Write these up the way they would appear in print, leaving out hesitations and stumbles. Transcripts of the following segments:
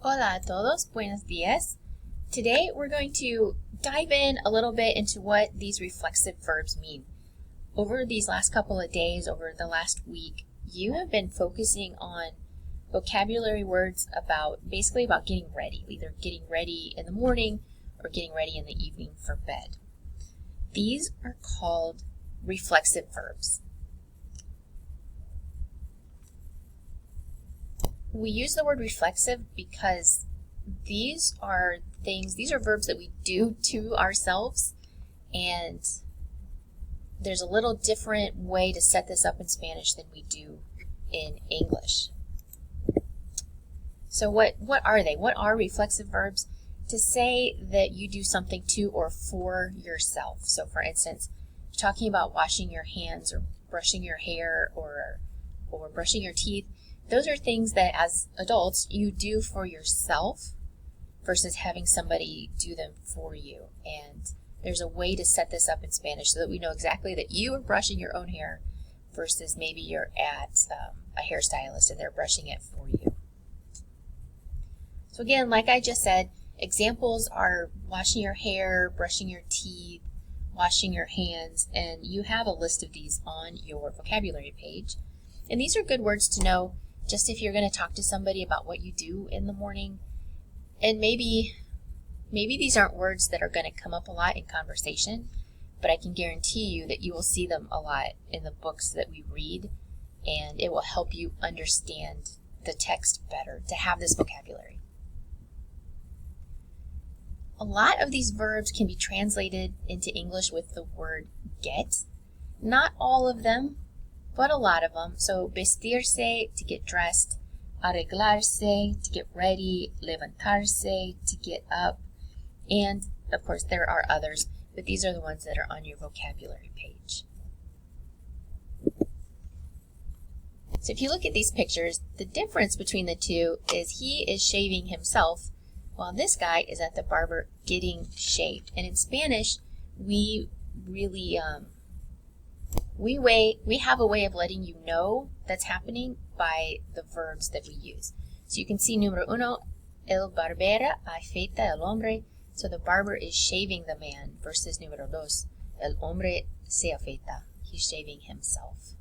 Hola a todos, buenos dias. Today we're going to dive in a little bit into what these reflexive verbs mean. Over these last couple of days, over the last week, you have been focusing on vocabulary words basically about getting ready, either getting ready in the morning or getting ready in the evening for bed. These are called reflexive verbs. We use the word reflexive because these are verbs that we do to ourselves, and there's a little different way to set this up in Spanish than we do in English. So what are they? What are reflexive verbs? To say that you do something to or for yourself. So for instance, talking about washing your hands or brushing your hair or brushing your teeth, those are things that as adults you do for yourself versus having somebody do them for you. And there's a way to set this up in Spanish so that we know exactly that you are brushing your own hair versus maybe you're at a hairstylist and they're brushing it for you. So again, like I just said, examples are washing your hair, brushing your teeth, washing your hands, and you have a list of these on your vocabulary page. And these are good words to know just if you're going to talk to somebody about what you do in the morning. And maybe these aren't words that are going to come up a lot in conversation, but I can guarantee you that you will see them a lot in the books that we read, and it will help you understand the text better to have this vocabulary. A lot of these verbs can be translated into English with the word get. Not all of them, but a lot of them. So vestirse, to get dressed, arreglarse, to get ready, levantarse, to get up, and of course there are others, but these are the ones that are on your vocabulary page. So if you look at these pictures, the difference between the two is he is shaving himself while this guy is at the barber getting shaved. And in Spanish, we really we have a way of letting you know that's happening by the verbs that we use. So you can see número uno, el barbero afeita el hombre. So the barber is shaving the man versus número dos, el hombre se afeita. He's shaving himself.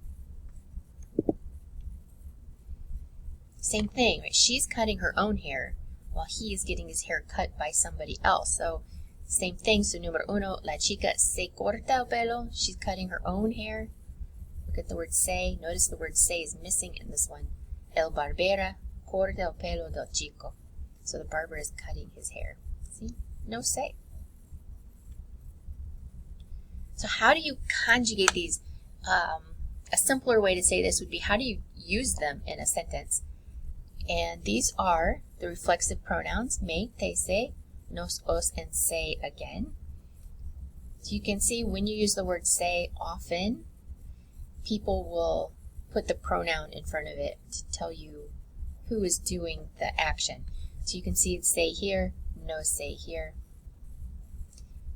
Same thing, right? She's cutting her own hair while he is getting his hair cut by somebody else. So same thing. So número uno, la chica se corta el pelo. She's cutting her own hair. Look at the word se. Notice the word se is missing in this one. El barbero corta el pelo del chico. So the barber is cutting his hair. See? No se. So how do you conjugate these? A simpler way to say this would be, how do you use them in a sentence? And these are the reflexive pronouns, me, te, se, nos, os, and se again. So you can see when you use the word say, often people will put the pronoun in front of it to tell you who is doing the action. So you can see it say here, no say here.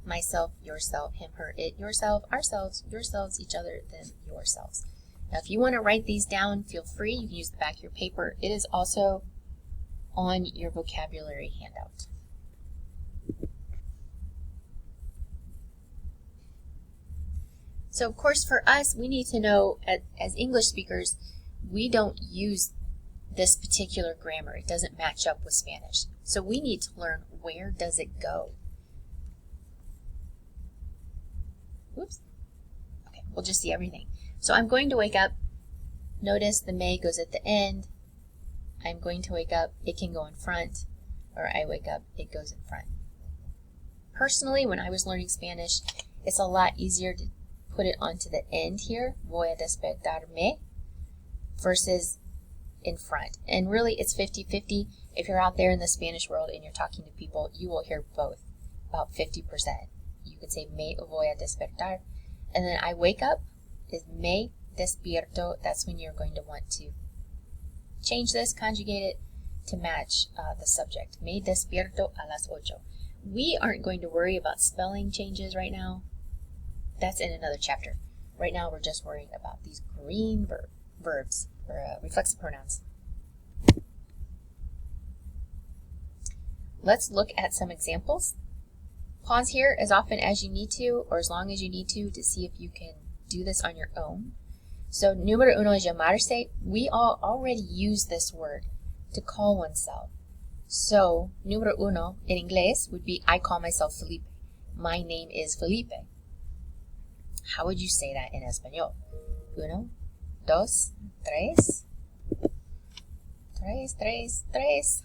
Myself, yourself, him, her, it, yourself, ourselves, yourselves, each other, them, yourselves. Now if you want to write these down, feel free. You can use the back of your paper. It is also on your vocabulary handout. So of course for us, we need to know, as English speakers, we don't use this particular grammar. It doesn't match up with Spanish. So we need to learn, where does it go? Whoops. Okay, we'll just see everything. So I'm going to wake up. Notice the may goes at the end. I'm going to wake up. It can go in front. Or I wake up. It goes in front. Personally, when I was learning Spanish, it's a lot easier to put it onto the end here. Voy a despertarme. Versus in front. And really, it's 50-50. If you're out there in the Spanish world and you're talking to people, you will hear both. About 50%. You could say me voy a despertar. And then I wake up is me despierto. That's when you're going to want to change this, conjugate it to match the subject. Me despierto a las 8. We aren't going to worry about spelling changes right now. That's in another chapter. Right now we're just worrying about these green verbs, or reflexive pronouns. let's look at some examples. Pause here as often as you need to, or as long as you need to see if you can do this on your own. So, número uno es llamarse. We all already use this word to call oneself. So, número uno in inglés would be, I call myself Felipe. My name is Felipe. How would you say that in español? Uno, dos, tres. Tres, tres, tres.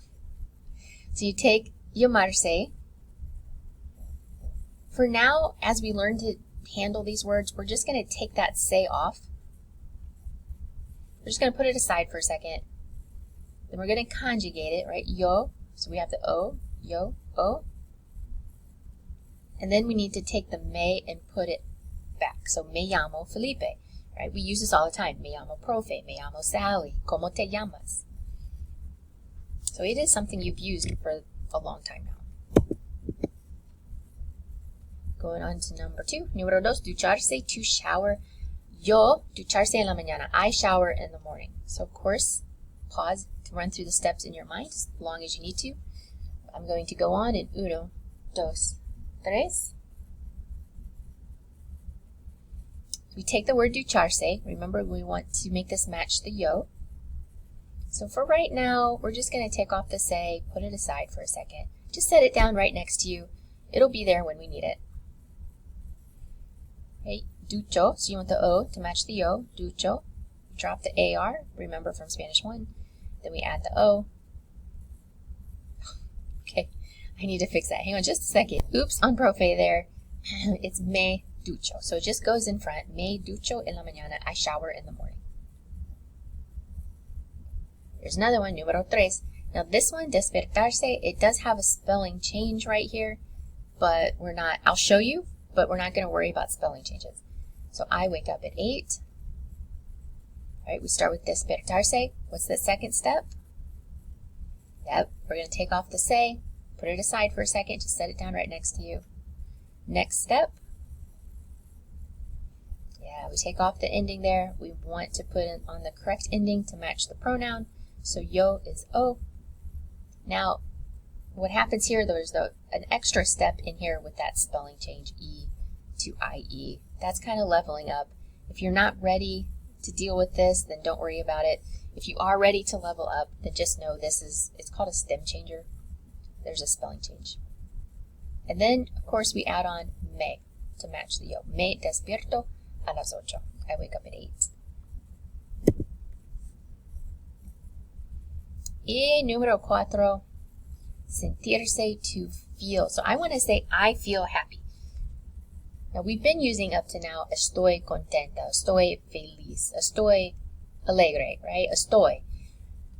So you take llamarse. For now, as we learn to handle these words, we're just going to take that se off. We're just going to put it aside for a second. Then we're going to conjugate it, right? Yo. So we have the o, yo, o. And then we need to take the me and put it back. So me llamo Felipe, right? We use this all the time. Me llamo Profe, me llamo Sally. ¿Cómo te llamas? So it is something you've used for a long time now. Going on to number two. Número dos, ducharse, to shower. Yo, ducharse en la mañana. I shower in the morning. So of course, pause to run through the steps in your mind as long as you need to. I'm going to go on in uno, dos, tres. We take the word ducharse. Remember, we want to make this match the yo. So for right now, we're just going to take off the se, put it aside for a second. Just set it down right next to you. It'll be there when we need it. Okay, ducho, so you want the o to match the yo, ducho. Drop the AR, remember from Spanish 1. Then we add the o. Okay, I need to fix that. Hang on just a second. Oops, on profe there. It's me ducho. So it just goes in front. Me ducho en la mañana. I shower in the morning. There's another one, número tres. Now this one, despertarse, it does have a spelling change right here, but we're not, I'll show you, but we're not going to worry about spelling changes. So I wake up at 8. All right, we start with despertarse. What's the second step? Yep, we're going to take off the se, put it aside for a second, just set it down right next to you. Next step. Yeah, we take off the ending there. We want to put it on the correct ending to match the pronoun. So yo is o. Now, what happens here, there's an extra step in here with that spelling change, e to ie. That's kind of leveling up. If you're not ready to deal with this, then don't worry about it. If you are ready to level up, then just know it's called a stem changer. There's a spelling change. And then, of course, we add on me to match the yo. Me despierto a las 8. I wake up at 8. Y número 4, sentirse, to feel. So I want to say, I feel happy. Now we've been using up to now, estoy contenta, estoy feliz, estoy alegre, right? Estoy,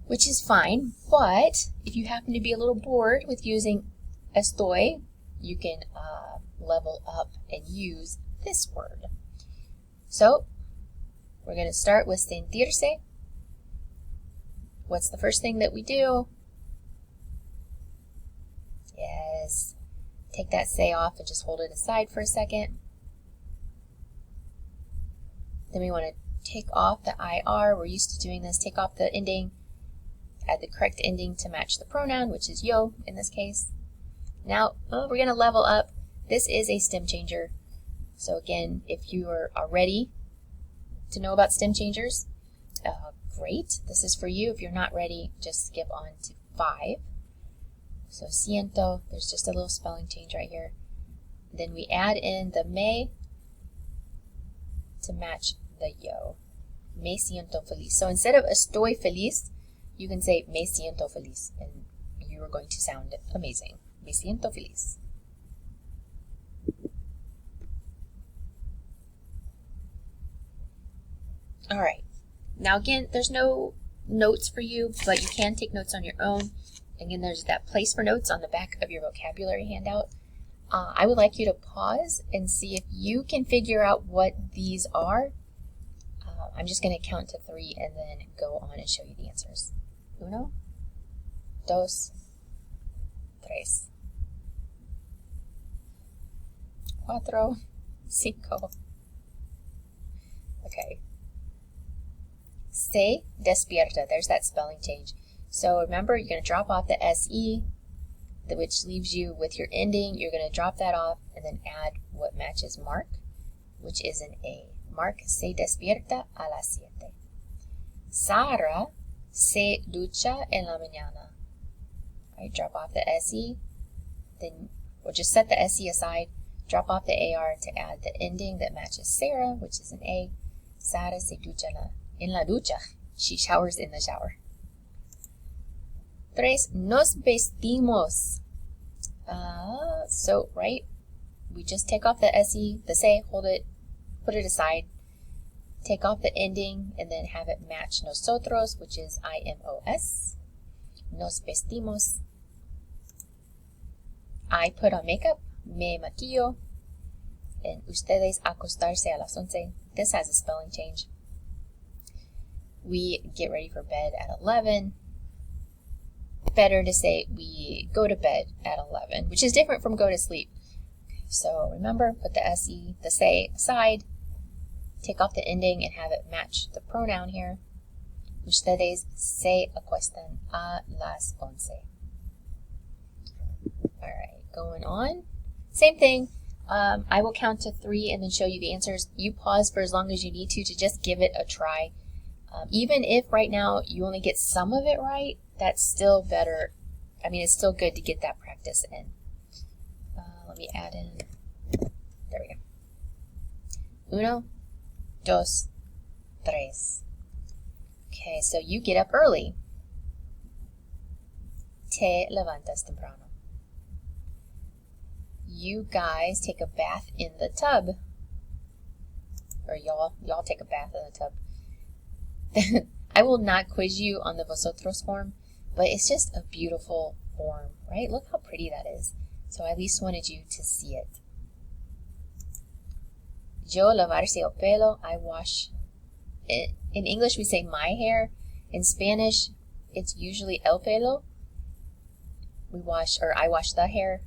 which is fine, but if you happen to be a little bored with using estoy, you can level up and use this word. So we're going to start with sentirse. What's the first thing that we do? Yes, take that se off and just hold it aside for a second. Then we want to take off the IR. We're used to doing this. Take off the ending, add the correct ending to match the pronoun, which is yo in this case. Now, we're going to level up. This is a stem changer. So again, if you are ready to know about stem changers, great. This is for you. If you're not ready, just skip on to 5. So siento, there's just a little spelling change right here. Then we add in the me to match the yo. Me siento feliz. So instead of estoy feliz, you can say me siento feliz, and you are going to sound amazing. Me siento feliz. All right. Now again, there's no notes for you, but you can take notes on your own. Again, there's that place for notes on the back of your vocabulary handout. I would like you to pause and see if you can figure out what these are. I'm just going to count to 3 and then go on and show you the answers. Uno, dos, tres, cuatro, cinco. Okay. Se despierta. There's that spelling change. So remember, you're going to drop off the SE. which leaves you with your ending. You're going to drop that off and then add what matches Mark, which is an A. Mark se despierta a las 7. Sara se ducha en la mañana. All right, drop off the SE, then we'll just set the SE aside, drop off the AR to add the ending that matches Sarah, which is an A. Sara se ducha en la ducha. She showers in the shower. 3. Nos vestimos. So, right, we just take off the SE, the se, hold it, put it aside, take off the ending, and then have it match nosotros, which is IMOS. Nos vestimos. I put on makeup, me maquillo, and ustedes acostarse a las 11. This has a spelling change. We get ready for bed at 11. Better to say we go to bed at 11, which is different from go to sleep. So remember, put the SE, the say aside, take off the ending and have it match the pronoun here. Ustedes se acuestan a las 11. All right, going on. Same thing. I will count to 3 and then show you the answers. You pause for as long as you need to just give it a try. Even if right now you only get some of it right, that's still better. I mean, it's still good to get that practice in. Let me add in. There we go. 1, 2, 3. Okay, so you get up early. Te levantas temprano. You guys take a bath in the tub. Or y'all take a bath in the tub. I will not quiz you on the vosotros form, but it's just a beautiful form, right? Look how pretty that is. So I at least wanted you to see it. Yo lavarse el pelo, I wash. In English we say my hair. In Spanish, it's usually el pelo. I wash the hair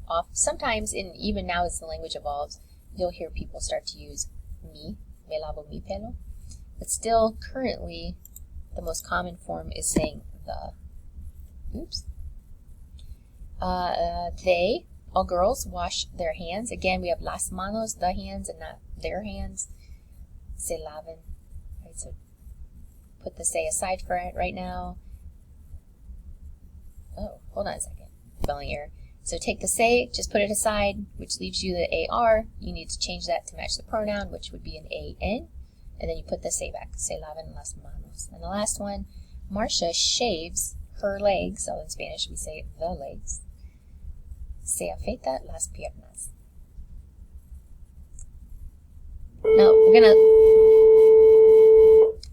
off. Sometimes, and even now as the language evolves, you'll hear people start to use me lavo mi pelo. But still, currently, the most common form is saying the. Oops. They, all girls, wash their hands. Again, we have las manos, the hands, and not their hands. Se lavan. Right, so put the se aside for it right now. Oh, hold on a second. Spelling error. So take the se, just put it aside, which leaves you the AR. You need to change that to match the pronoun, which would be an AN. And then you put the se back. Se lavan las manos. And the last one, Marcia shaves her legs. So in Spanish we say the legs. Se afeita las piernas. Now we're going to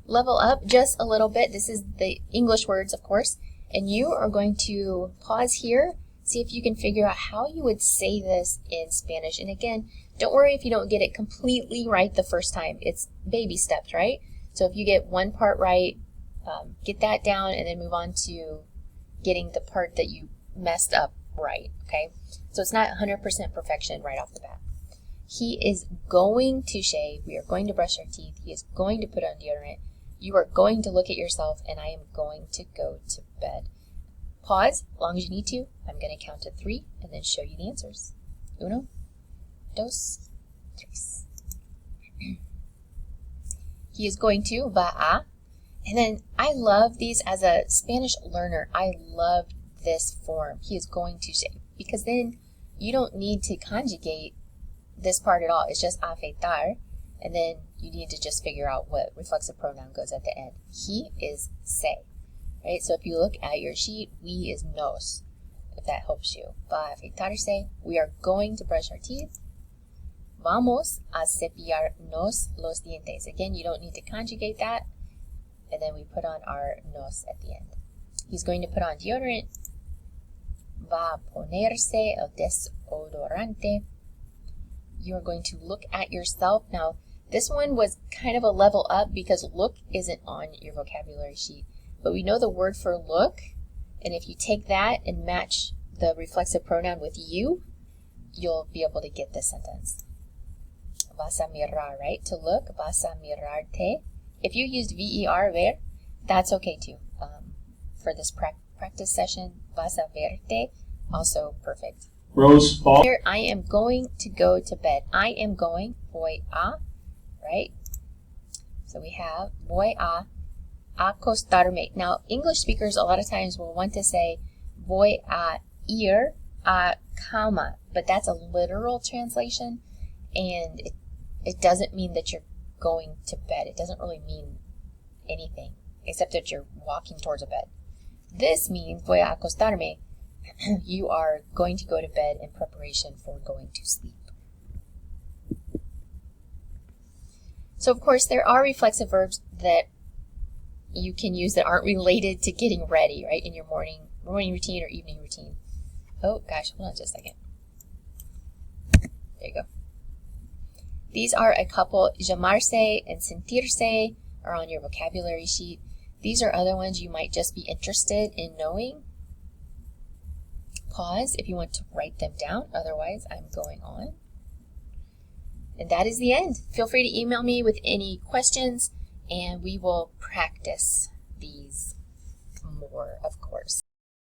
level up just a little bit. This is the English words, of course. And you are going to pause here, see if you can figure out how you would say this in Spanish. And again, don't worry if you don't get it completely right the first time. It's baby steps, right? So if you get one part right, get that down and then move on to getting the part that you messed up right, okay? So it's not 100% perfection right off the bat. He is going to shave. We are going to brush our teeth. He is going to put on deodorant. You are going to look at yourself, and I am going to go to bed. Pause as long as you need to. I'm going to count to 3 and then show you the answers. 1, 2, 3. He is going to, va a. And then I love these as a Spanish learner. I love this form. He is going to shave. Because then you don't need to conjugate this part at all. It's just afeitar. And then you need to just figure out what reflexive pronoun goes at the end. He is se. Right? So if you look at your sheet, we is nos, if that helps you. Va a afeitarse. We are going to brush our teeth. Vamos a cepillarnos los dientes. Again, you don't need to conjugate that. And then we put on our nos at the end. He's going to put on deodorant. Va a ponerse el desodorante. You are going to look at yourself. Now, this one was kind of a level up because look isn't on your vocabulary sheet. But we know the word for look, and if you take that and match the reflexive pronoun with you, you'll be able to get this sentence. Vas a mirar, right? To look, vas a mirarte. If you used ver, ver, that's okay too. For this practice session, vas a verte, also perfect. Rose, ball. Here, I am going to go to bed. I am going, voy a, right? So we have voy a acostarme. Now, English speakers a lot of times will want to say voy a ir a cama, but that's a literal translation, and it doesn't mean that you're going to bed. It doesn't really mean anything except that you're walking towards a bed. This means voy a acostarme. You are going to go to bed in preparation for going to sleep. So, of course, there are reflexive verbs that you can use that aren't related to getting ready, right, in your morning routine or evening routine. Oh, gosh, hold on just a second. There you go. These are a couple. Llamarse and sentirse are on your vocabulary sheet. These are other ones you might just be interested in knowing. Pause if you want to write them down. Otherwise, I'm going on. And that is the end. Feel free to email me with any questions, and we will practice these more, of course.